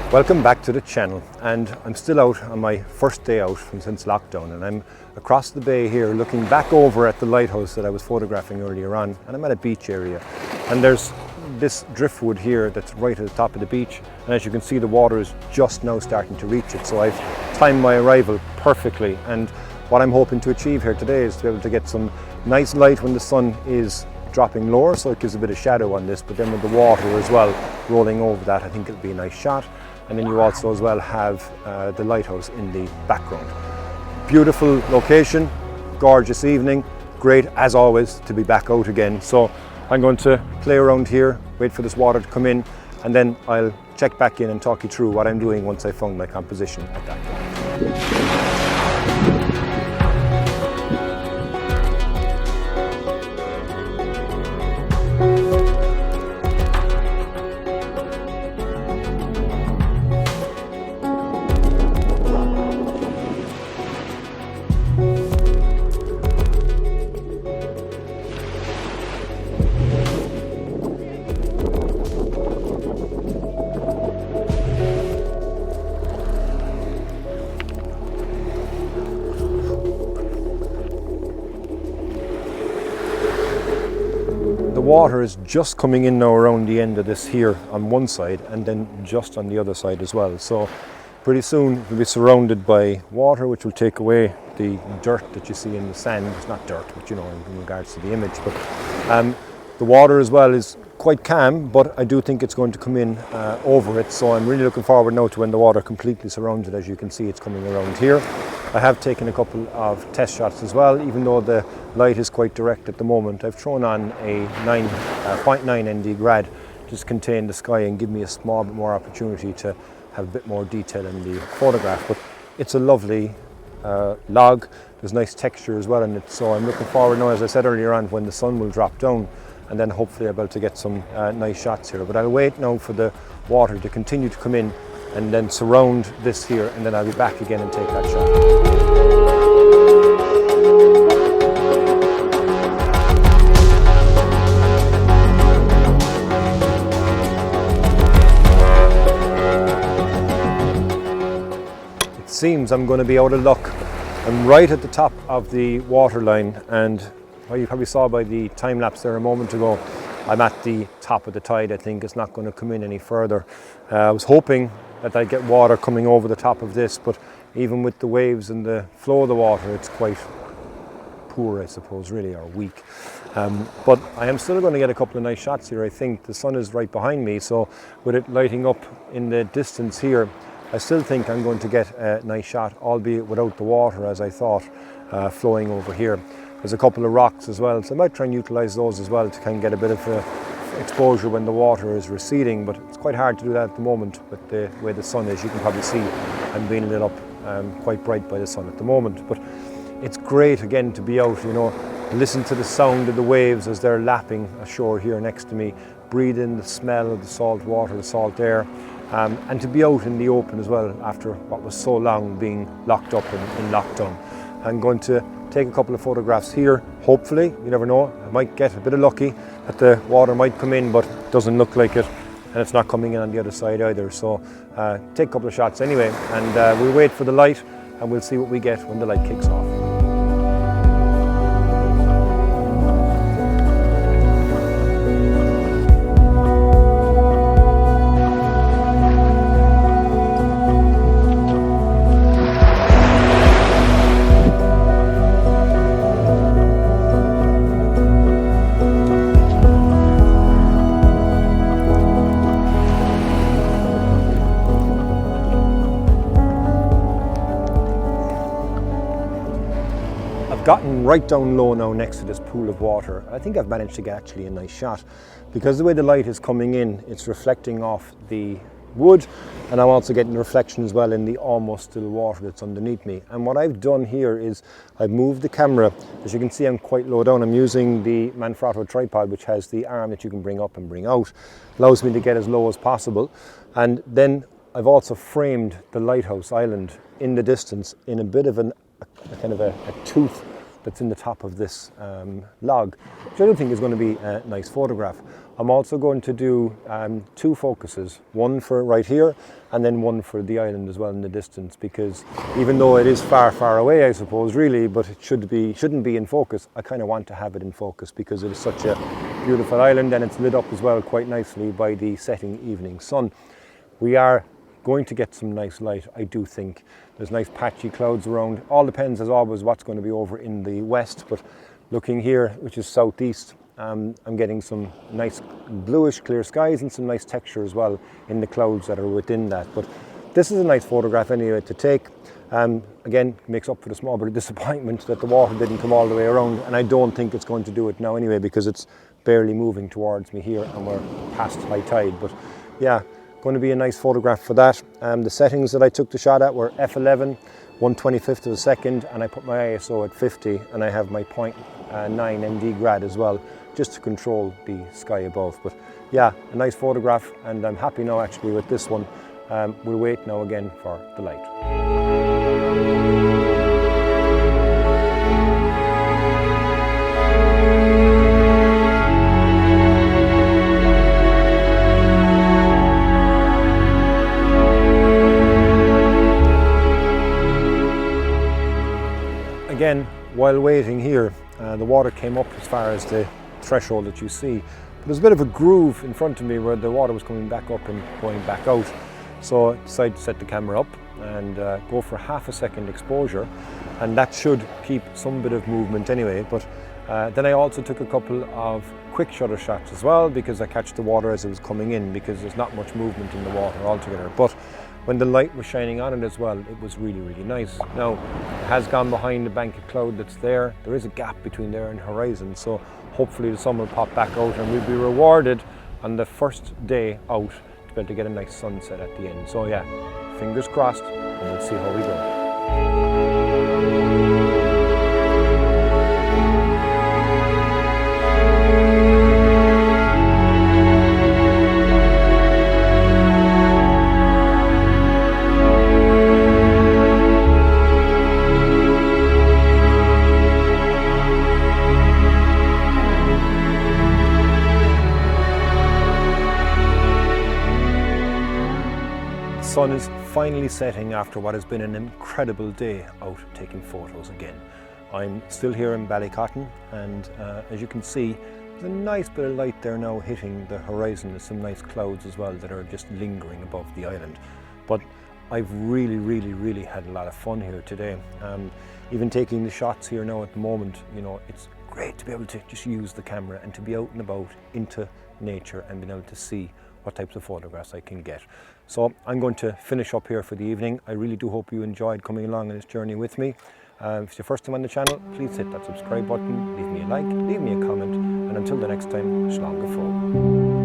Welcome back to the channel, and I'm still out on my first day out since lockdown, and I'm across the bay here looking back over at the lighthouse that I was photographing earlier on, and I'm at a beach area, and there's this driftwood here that's right at the top of the beach, and as you can see the water is just now starting to reach it, so I've timed my arrival perfectly. And what I'm hoping to achieve here today is to be able to get some nice light when the sun is dropping lower, so it gives a bit of shadow on this, but then with the water as well rolling over that, I think it'll be a nice shot. And then you also as well have the lighthouse in the background. Beautiful location, gorgeous evening, great as always to be back out again. So I'm going to play around here, wait for this water to come in, and then I'll check back in and talk you through what I'm doing once I found my composition at that point. The water is just coming in now around the end of this here on one side, and then just on the other side as well. So pretty soon we'll be surrounded by water, which will take away the dirt that you see in the sand. It's not dirt, but you know, in regards to the image. But the water as well is quite calm, but I do think it's going to come in over it. So I'm really looking forward now to when the water completely surrounds it. As you can see, it's coming around here. I have taken a couple of test shots as well, even though the light is quite direct at the moment. I've thrown on a 0.9 ND grad just to contain the sky and give me a small bit more opportunity to have a bit more detail in the photograph. But it's a lovely log. There's nice texture as well in it. So I'm looking forward now, as I said earlier on, when the sun will drop down, and then hopefully I'll be able to get some nice shots here. But I'll wait now for the water to continue to come in and then surround this here, and then I'll be back again and take that shot. It seems I'm going to be out of luck. I'm right at the top of the water line, and well, you probably saw by the time lapse there a moment ago, I'm at the top of the tide. I think it's not going to come in any further. I was hoping that I'd get water coming over the top of this, but even with the waves and the flow of the water, it's quite poor, I suppose, really, or weak. But I am still going to get a couple of nice shots here. I think the sun is right behind me, so with it lighting up in the distance here, I still think I'm going to get a nice shot, albeit without the water, as I thought, flowing over here. There's a couple of rocks as well, so I might try and utilise those as well to kind of get a bit of exposure when the water is receding, but it's quite hard to do that at the moment with the way the sun is. You can probably see I'm being lit up quite bright by the sun at the moment, but it's great again to be out, you know, listen to the sound of the waves as they're lapping ashore here next to me, breathe in the smell of the salt water, the salt air, and to be out in the open as well after what was so long being locked up in lockdown. I'm going to take a couple of photographs here, hopefully. You never know, I might get a bit of lucky that the water might come in, but it doesn't look like it, and it's not coming in on the other side either. So take a couple of shots anyway, and we'll wait for the light and we'll see what we get when the light kicks off. Gotten right down low now next to this pool of water. I think I've managed to get actually a nice shot because the way the light is coming in, it's reflecting off the wood, and I'm also getting reflection as well in the almost still water that's underneath me. And what I've done here is I've moved the camera. As you can see, I'm quite low down. I'm using the Manfrotto tripod, which has the arm that you can bring up and bring out. Allows me to get as low as possible. And then I've also framed the lighthouse island in the distance in a bit of a kind of a tooth that's in the top of this log, which I do think is going to be a nice photograph. I'm also going to do 2 focuses, one for right here and then one for the island as well in the distance, because even though it is far, far away, I suppose, really, but it shouldn't be in focus, I kind of want to have it in focus because it is such a beautiful island, and it's lit up as well quite nicely by the setting evening sun. We are going to get some nice light, I do think. There's nice patchy clouds around. All depends, as always, what's going to be over in the west, but looking here, which is southeast, I'm getting some nice bluish clear skies and some nice texture as well in the clouds that are within that. But this is a nice photograph anyway to take. Again, makes up for the small bit of disappointment that the water didn't come all the way around, and I don't think it's going to do it now anyway, because it's barely moving towards me here and we're past high tide. But yeah, going to be a nice photograph for that. The settings that I took the shot at were f11, 1/25 of a second, and I put my ISO at 50, and I have my 0.9 ND grad as well, just to control the sky above. But yeah, a nice photograph, and I'm happy now actually with this one. We'll wait now again for the light. Again, while waiting here, the water came up as far as the threshold that you see. But there's a bit of a groove in front of me where the water was coming back up and going back out. So I decided to set the camera up and go for half a second exposure, and that should keep some bit of movement anyway. But then I also took a couple of quick shutter shots as well, because I catch the water as it was coming in, because there's not much movement in the water altogether. But when the light was shining on it as well, it was really, really nice. Now, it has gone behind the bank of cloud that's there. There is a gap between there and horizon, so hopefully the sun will pop back out and we'll be rewarded on the first day out to be able to get a nice sunset at the end. So yeah, fingers crossed, and we'll see how we go. The sun is finally setting after what has been an incredible day out taking photos again. I'm still here in Ballycotton, and as you can see, there's a nice bit of light there now hitting the horizon. There's some nice clouds as well that are just lingering above the island. But I've really had a lot of fun here today. Even taking the shots here now at the moment, you know, it's great to be able to just use the camera and to be out and about into nature and being able to see what types of photographs I can get. So I'm going to finish up here for the evening. I really do hope you enjoyed coming along on this journey with me. If it's your first time on the channel, please hit that subscribe button, leave me a like, leave me a comment, and until the next time, slán go fóill.